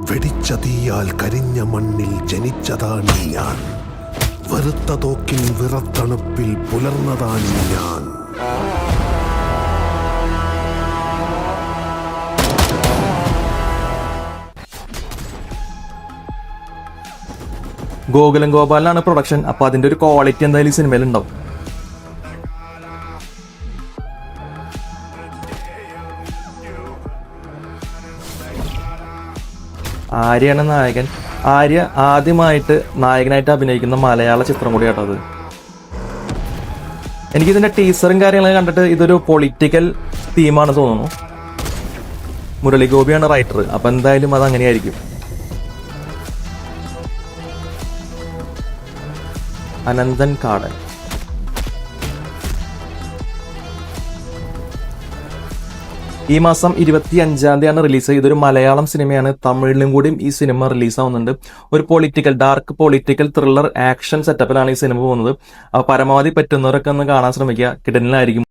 വെടിച്ച തീയാൽ കരിഞ്ഞ മണ്ണിൽ ജനിച്ചതാണ് ഞാൻ. വെറുത്ത തോക്കിൻ വിറത്തണുപ്പിൽ പുലർന്നതാണ് ഞാൻ. ഗോകുലം ഗോപാലനാണ് പ്രൊഡക്ഷൻ. അപ്പൊ അതിന്റെ ഒരു ക്വാളിറ്റി എന്തായാലും ഈ സിനിമയിൽ ഉണ്ടാവും. ആര്യയാണ് നായകൻ. ആര്യ ആദ്യമായിട്ട് നായകനായിട്ട് അഭിനയിക്കുന്ന മലയാള ചിത്രം കൂടി കേട്ടത്. എനിക്കിതിന്റെ ടീസറും കാര്യങ്ങളൊക്കെ കണ്ടിട്ട് ഇതൊരു പൊളിറ്റിക്കൽ തീമാണ് തോന്നുന്നു. മുരളി ഗോപിയാണ് റൈറ്റർ. അപ്പൊ എന്തായാലും അത് അങ്ങനെയായിരിക്കും. അനന്തൻ കാടൻ. ഈ മാസം 25-ാം തീയതിയാണ് റിലീസ്. ഇതൊരു മലയാളം സിനിമയാണ്. തമിഴിലും കൂടിയും ഈ സിനിമ റിലീസാവുന്നുണ്ട്. ഒരു ഡാർക്ക് പൊളിറ്റിക്കൽ ത്രില്ലർ ആക്ഷൻ സെറ്റപ്പിലാണ് ഈ സിനിമ പോകുന്നത്. പരമാവധി പറ്റുന്നവരൊക്കെ ഒന്ന് കാണാൻ ശ്രമിക്കുക. കിടലിനായിരിക്കും.